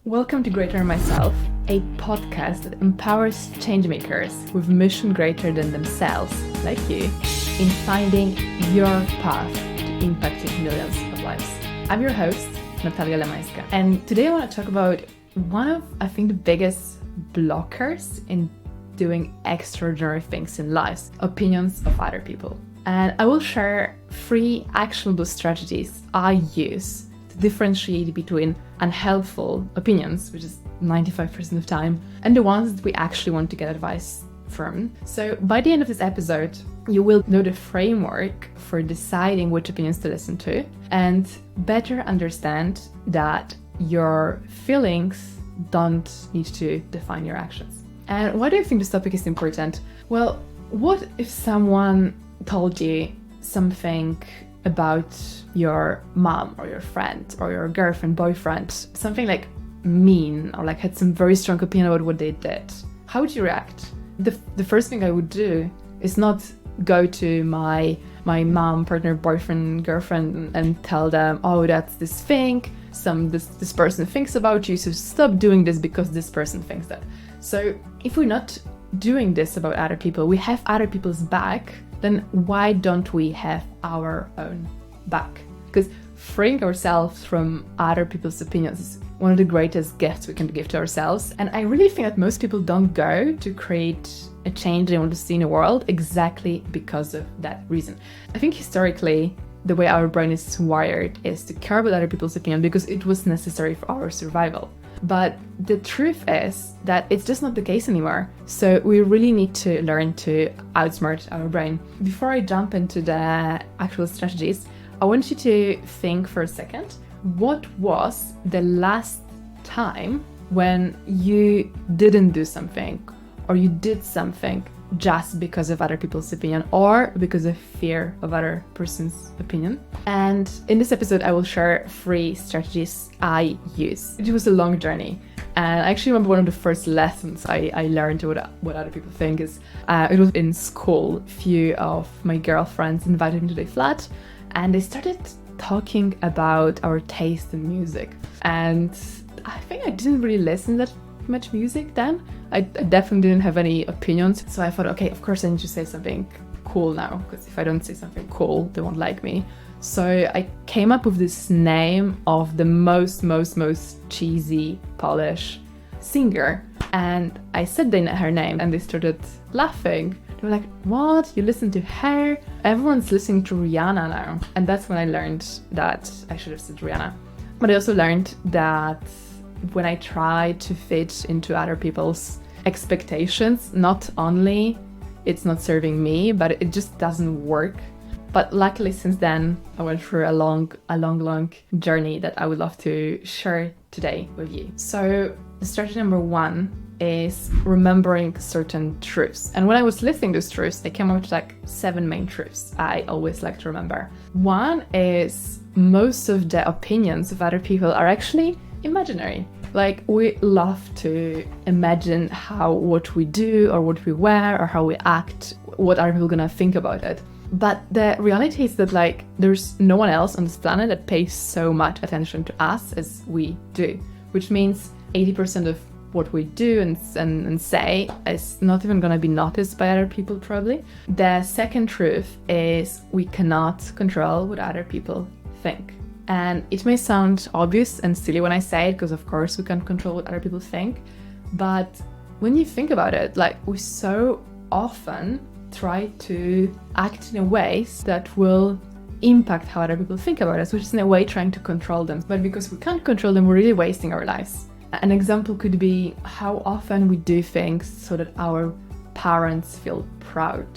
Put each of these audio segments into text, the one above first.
Welcome to Greater Than Myself, a podcast that empowers changemakers with mission greater than themselves, like you, in finding your path to impacting millions of lives. I'm your host, Natalia Lemańska, and today I want to talk about one of, I think, the biggest blockers in doing extraordinary things in life, opinions of other people. And I will share 3 actionable strategies I use to differentiate between unhelpful opinions, which is 95% of time, and the ones that we actually want to get advice from. So by the end of this episode, you will know the framework for deciding which opinions to listen to and better understand that your feelings don't need to define your actions. And why do I think this topic is important? Well, what if someone told you something about your mom or your friend or your girlfriend, boyfriend, something like mean or like had some very strong opinion about what they did? How would you react? The first thing I would do is not go to my mom, partner, boyfriend, girlfriend and tell them, oh, that's this thing, this person thinks about you, so stop doing this because this person thinks that. So if we're not doing this about other people, we have other people's back, then why don't we have our own back? Because freeing ourselves from other people's opinions is one of the greatest gifts we can give to ourselves. And I really think that most people don't go to create a change they want to see in the world exactly because of that reason. I think historically, the way our brain is wired is to care about other people's opinion because it was necessary for our survival. But the truth is that it's just not the case anymore. So we really need to learn to outsmart our brain. Before I jump into the actual strategies, I want you to think for a second, what was the last time when you didn't do something or you did something just because of other people's opinion or because of fear of other person's opinion? And in this episode, I will share 3 strategies I use. It was a long journey. And I actually remember one of the first lessons I learned what other people think is, it was in school. A few of my girlfriends invited me to their flat and they started talking about our taste in music. And I think I didn't really listen that much music then. I definitely didn't have any opinions. So I thought, okay, of course I need to say something cool now, because if I don't say something cool, they won't like me. So I came up with this name of the most cheesy Polish singer. And I said her name and they started laughing. They were like, what? You listen to her? Everyone's listening to Rihanna now. And that's when I learned that I should have said Rihanna. But I also learned that when I try to fit into other people's expectations, not only it's not serving me, but it just doesn't work. But luckily since then, I went through a long journey that I would love to share today with you. So strategy number 1 is remembering certain truths. And when I was listing those truths, I came up with like 7 main truths I always like to remember. One is most of the opinions of other people are actually imaginary. Like, we love to imagine what we do or what we wear or how we act, what are people gonna think about it. But the reality is that like there's no one else on this planet that pays so much attention to us as we do, which means 80% of what we do and say is not even gonna be noticed by other people probably. The second truth is we cannot control what other people think. And it may sound obvious and silly when I say it, because of course we can't control what other people think. But when you think about it, like we so often try to act in ways that will impact how other people think about us, which is in a way trying to control them. But because we can't control them, we're really wasting our lives. An example could be how often we do things so that our parents feel proud.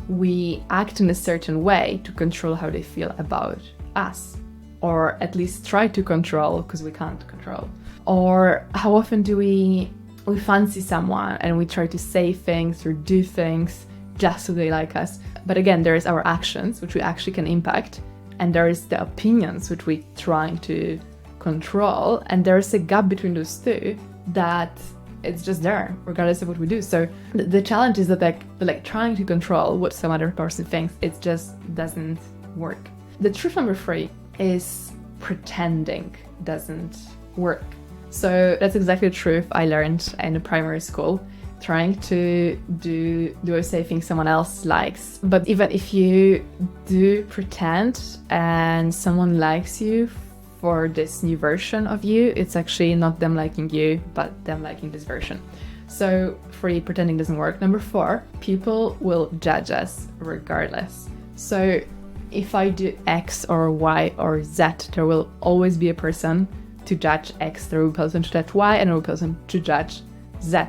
We act in a certain way to control how they feel about us. Or at least try to control because we can't control. Or how often do we fancy someone and we try to say things or do things just so they like us. But again, there is our actions, which we actually can impact. And there is the opinions, which we're trying to control. And there is a gap between those two that it's just there, regardless of what we do. So the challenge is that like trying to control what some other person thinks, it just doesn't work. The truth number 3 is pretending doesn't work. So that's exactly the truth I learned in primary school, trying to do or say things someone else likes. But even if you do pretend and someone likes you for this new version of you, it's actually not them liking you, but them liking this version. So free pretending doesn't work. Number 4, people will judge us regardless. So if I do X or Y or Z, there will always be a person to judge X, there will be a person to judge Y, and there will be a person to judge Z.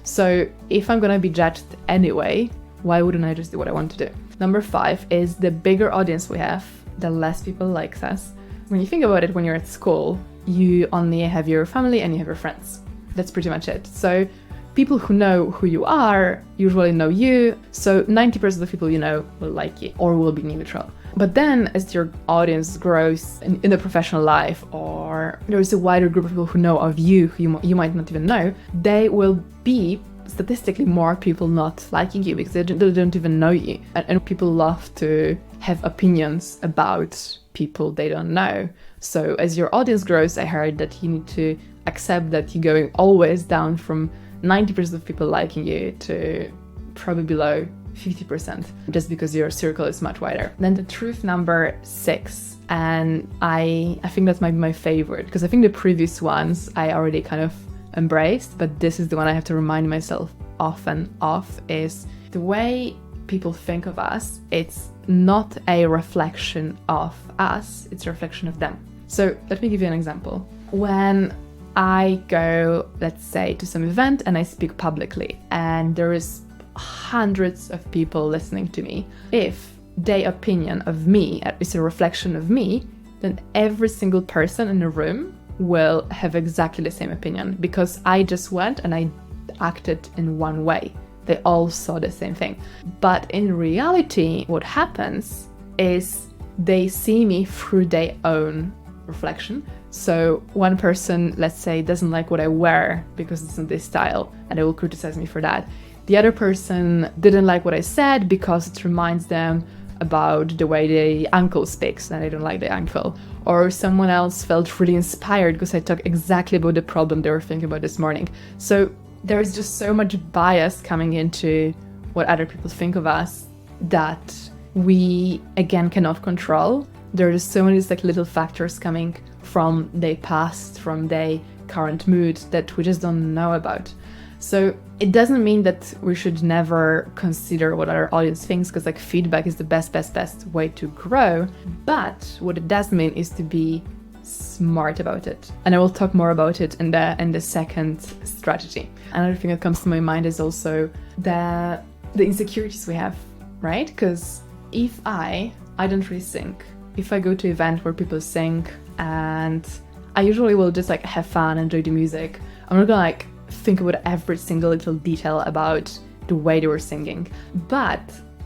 So if I'm gonna be judged anyway, why wouldn't I just do what I want to do? Number 5 is the bigger audience we have, the less people like us. When you think about it, when you're at school, you only have your family and you have your friends. That's pretty much it. So people who know who you are usually know you. So 90% of the people you know will like you or will be neutral. But then as your audience grows in the professional life, or there's a wider group of people who know of you, who you might not even know, they will be statistically more people not liking you because they don't even know you. And people love to have opinions about people they don't know. So as your audience grows, I heard that you need to accept that you're going always down from 90% of people liking you to probably below 50%, just because your circle is much wider. Then the truth number 6, and I think that might be my favorite, because I think the previous ones I already kind of embraced, but this is the one I have to remind myself often of, is the way people think of us, it's not a reflection of us, it's a reflection of them. So let me give you an example. When I go, let's say, to some event and I speak publicly and there is hundreds of people listening to me, if their opinion of me is a reflection of me, then every single person in the room will have exactly the same opinion, because I just went and I acted in one way. They all saw the same thing. But in reality, what happens is they see me through their own reflection. So one person, let's say, doesn't like what I wear because it's not this style, and they will criticize me for that. The other person didn't like what I said because it reminds them about the way the uncle speaks, and I don't like the uncle. Or someone else felt really inspired because I talked exactly about the problem they were thinking about this morning. So there's just so much bias coming into what other people think of us that we, again, cannot control. There are just so many little factors coming from their past, from their current mood that we just don't know about. So it doesn't mean that we should never consider what our audience thinks, because feedback is the best way to grow. But what it does mean is to be smart about it. And I will talk more about it in the second strategy. Another thing that comes to my mind is also the insecurities we have, right? Because if I don't really sing, if I go to an event where people sing and I usually will just have fun, enjoy the music, I'm not gonna think about every single little detail about the way they were singing. But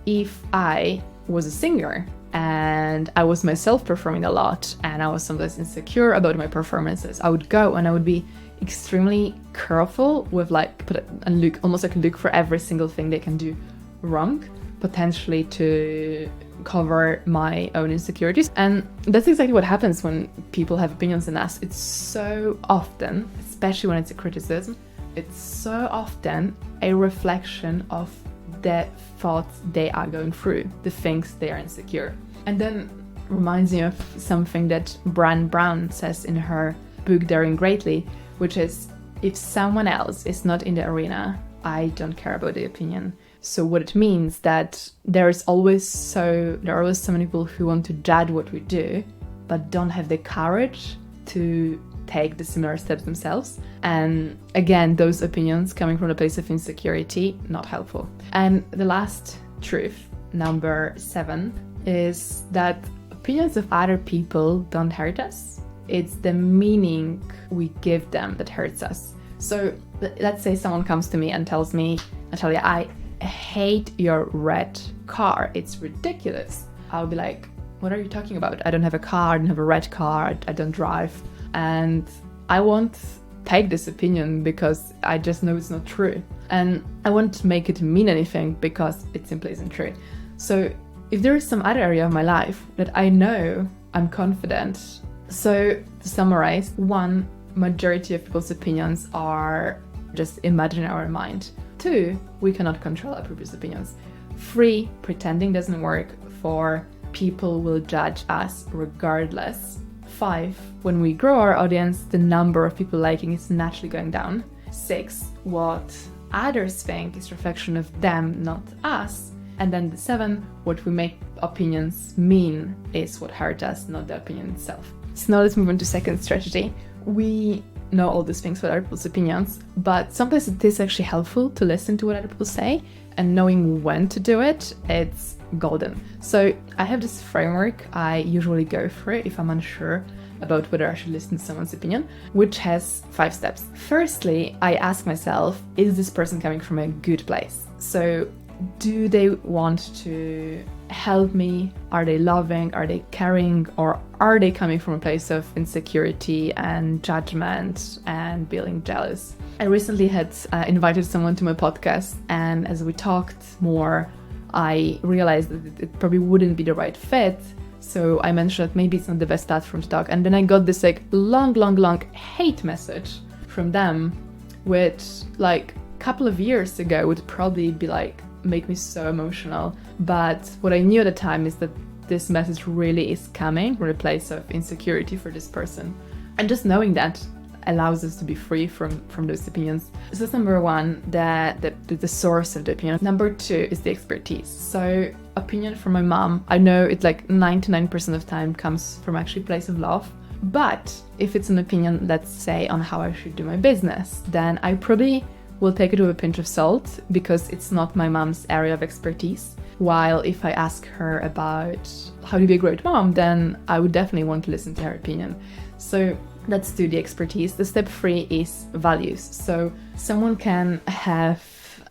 if I was a singer and I was myself performing a lot and I was sometimes insecure about my performances, I would go and I would be extremely careful with look for every single thing they can do wrong, potentially to cover my own insecurities. And that's exactly what happens when people have opinions on us. It's so often, especially when it's a criticism, it's so often a reflection of the thoughts they are going through, the things they are insecure. And then reminds me of something that Brené Brown says in her book Daring Greatly, which is, if someone else is not in the arena, I don't care about the opinion. So what it means that there are always so many people who want to judge what we do, but don't have the courage to take the similar steps themselves. And again, those opinions coming from a place of insecurity, not helpful. And the last truth, number 7, is that opinions of other people don't hurt us. It's the meaning we give them that hurts us. So let's say someone comes to me and tells me, Natalia, I hate your red car. It's ridiculous. I'll be like, what are you talking about? I don't have a car, I don't have a red car, I don't drive. And I won't take this opinion because I just know it's not true. And I won't make it mean anything because it simply isn't true. So if there is some other area of my life that I know I'm confident. So to summarize, 1, majority of people's opinions are just imagined in our mind. 2, we cannot control our previous opinions. 3, pretending doesn't work. 4, people will judge us regardless. 5, when we grow our audience, the number of people liking is naturally going down. 6, what others think is reflection of them, not us. And then 7, what we make opinions mean is what hurt us, not the opinion itself. So now let's move on to second strategy. We know all these things about other people's opinions, but sometimes it is actually helpful to listen to what other people say, and knowing when to do it, it's golden. So I have this framework I usually go for if I'm unsure about whether I should listen to someone's opinion, which has 5 steps. Firstly, I ask myself, is this person coming from a good place? So do they want to help me? Are they loving? Are they caring? Or are they coming from a place of insecurity and judgment and feeling jealous? I recently had invited someone to my podcast, and as we talked more, I realized that it probably wouldn't be the right fit. So I mentioned that maybe it's not the best platform to talk. And then I got this long hate message from them, which a couple of years ago would probably be make me so emotional. But what I knew at the time is that this message really is coming from a place of insecurity for this person. And just knowing that allows us to be free from those opinions. So that's number 1, the source of the opinion. Number 2 is the expertise. So opinion from my mom, I know it's 99% of the time comes from actually a place of love. But if it's an opinion, let's say, on how I should do my business, then I probably will take it with a pinch of salt because it's not my mom's area of expertise. While if I ask her about how to be a great mom, then I would definitely want to listen to her opinion. So let's do the expertise. The step 3 is values. So someone can have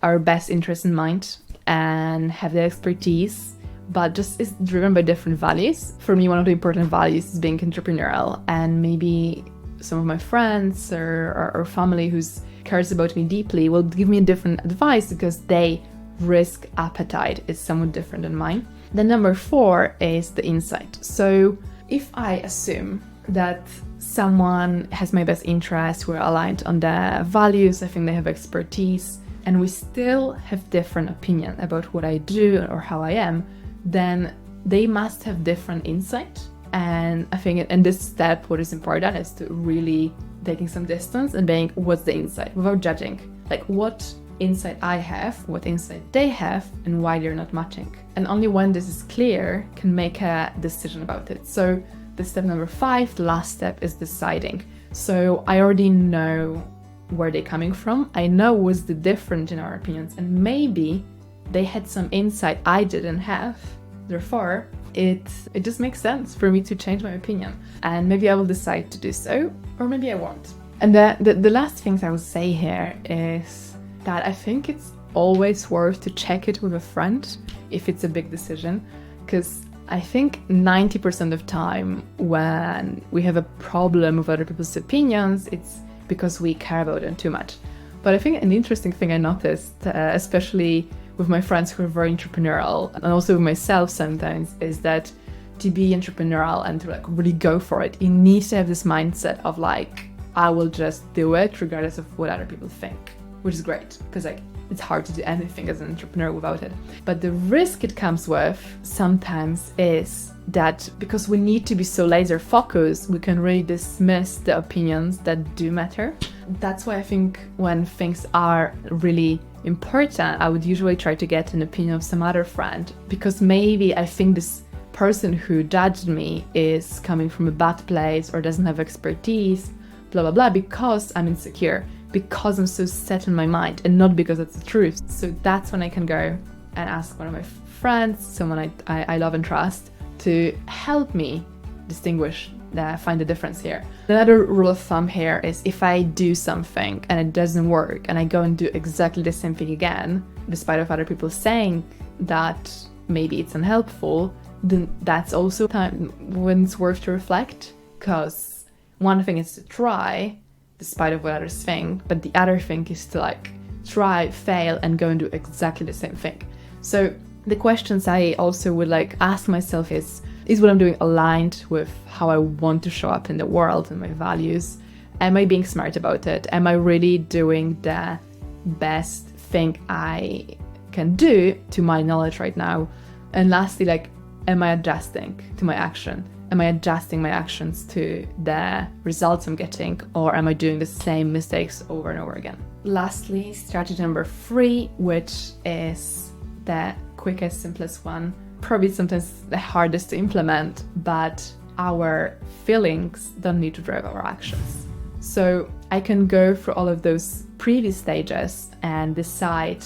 our best interest in mind and have the expertise, but just is driven by different values. For me, one of the important values is being entrepreneurial, and maybe some of my friends or family who's cares about me deeply will give me different advice because they risk appetite is somewhat different than mine. Then number 4 is the insight. So if I assume that someone has my best interest, we're aligned on the values, I think they have expertise, and we still have different opinion about what I do or how I am, then they must have different insight. And I think in this step, what is important is to really taking some distance and being, what's the insight, without judging. What insight I have, what insight they have, and why they're not matching. And only when this is clear can make a decision about it. So the step number 5, the last step, is deciding. So I already know where they're coming from. I know what's the difference in our opinions, and maybe they had some insight I didn't have. Therefore, it just makes sense for me to change my opinion, and maybe I will decide to do so, or maybe I won't. And the last things I will say here is that I think it's always worth to check it with a friend if it's a big decision, because I think 90% of time when we have a problem with other people's opinions, it's because we care about them too much. But I think an interesting thing I noticed, especially with my friends who are very entrepreneurial, and also with myself sometimes, is that to be entrepreneurial and to really go for it, you need to have this mindset of I will just do it regardless of what other people think, which is great because it's hard to do anything as an entrepreneur without it. But the risk it comes with sometimes is that because we need to be so laser focused, we can really dismiss the opinions that do matter. That's why I think when things are really important, I would usually try to get an opinion of some other friend, because maybe I think this person who judged me is coming from a bad place or doesn't have expertise, blah blah blah, because I'm insecure, because I'm so set in my mind, and not because it's the truth. So that's when I can go and ask one of my friends, someone I love and trust, to help me distinguish, find the difference here. Another rule of thumb here is if I do something and it doesn't work and I go and do exactly the same thing again, despite of other people saying that maybe it's unhelpful, then that's also time when it's worth to reflect, because one thing is to try despite of what others think, but the other thing is to try, fail, and go and do exactly the same thing. So the questions I also would ask myself is what I'm doing aligned with how I want to show up in the world and my values? am I being smart about it? Am I really doing the best thing I can do to my knowledge right now? And lastly, like, am I adjusting to my action? Am I adjusting my actions to the results I'm getting, or am I doing the same mistakes over and over again? Lastly, strategy number 3, which is the quickest, simplest one, probably sometimes the hardest to implement, but our feelings don't need to drive our actions. So I can go through all of those previous stages and decide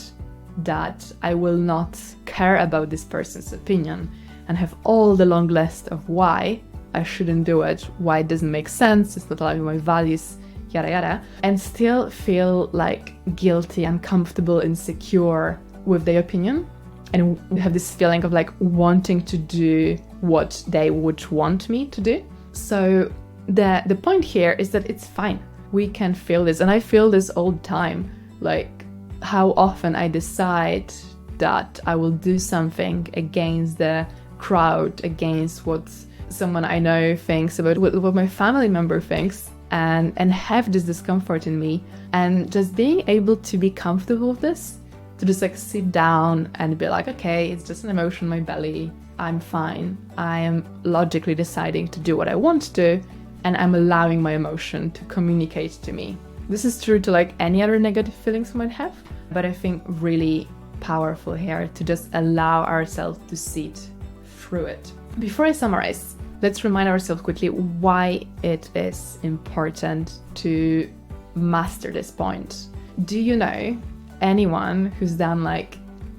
that I will not care about this person's opinion and have all the long list of why I shouldn't do it, why it doesn't make sense, it's not aligning with my values, yada yada, and still feel like guilty, uncomfortable, insecure with their opinion, and have this feeling of like wanting to do what they would want me to do. So the point here is that it's fine. We can feel this, and I feel this all the time. Like how often I decide that I will do something against the crowd, against what someone I know thinks, about what my family member thinks, and have this discomfort in me. And just being able to be comfortable with this, to just like sit down and be like, okay, it's just an emotion in my belly, I'm fine. I am logically deciding to do what I want to do, and I'm allowing my emotion to communicate to me. This is true to like any other negative feelings we might have, but I think really powerful here to just allow ourselves to sit through it. Before I summarize, let's remind ourselves quickly why it is important to master this point. Do you know anyone who's done like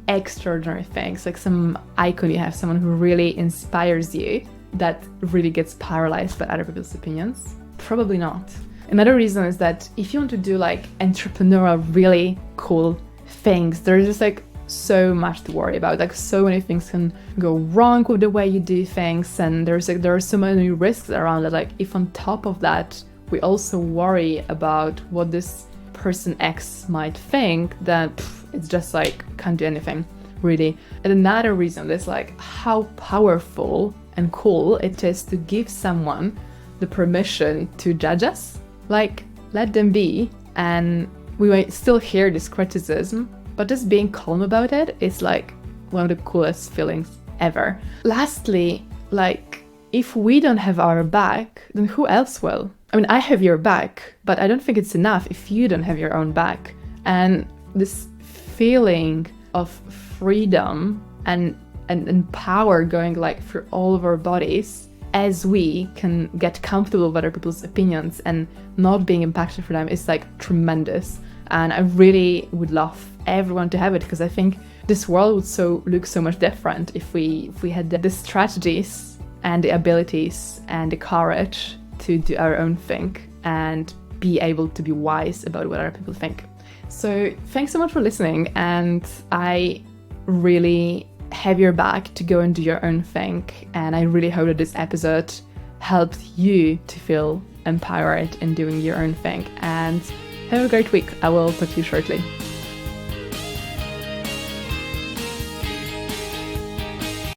extraordinary things, like some icon you have, someone who really inspires you, that really gets paralyzed by other people's opinions? Probably not. Another reason is that if you want to do like entrepreneurial, really cool things, there's just like so much to worry about. Like so many things can go wrong with the way you do things, and there are so many risks around it. Like if on top of that we also worry about what this person X might think, then it's just like can't do anything really. And another reason is like how powerful and cool it is to give someone the permission to judge us. Like let them be, and we might still hear this criticism, but just being calm about it is like one of the coolest feelings ever. Lastly, like if we don't have our back, then who else will? I mean, I have your back, but I don't think it's enough if you don't have your own back. And this feeling of freedom and power going like through all of our bodies, as we can get comfortable with other people's opinions and not being impacted for them, is like tremendous. And I really would love everyone to have it, because I think this world would look so much different if we had the strategies and the abilities and the courage to do our own thing and be able to be wise about what other people think. So thanks so much for listening, and I really have your back to go and do your own thing, and I really hope that this episode helped you to feel empowered in doing your own thing. And have a great week. I will talk to you shortly.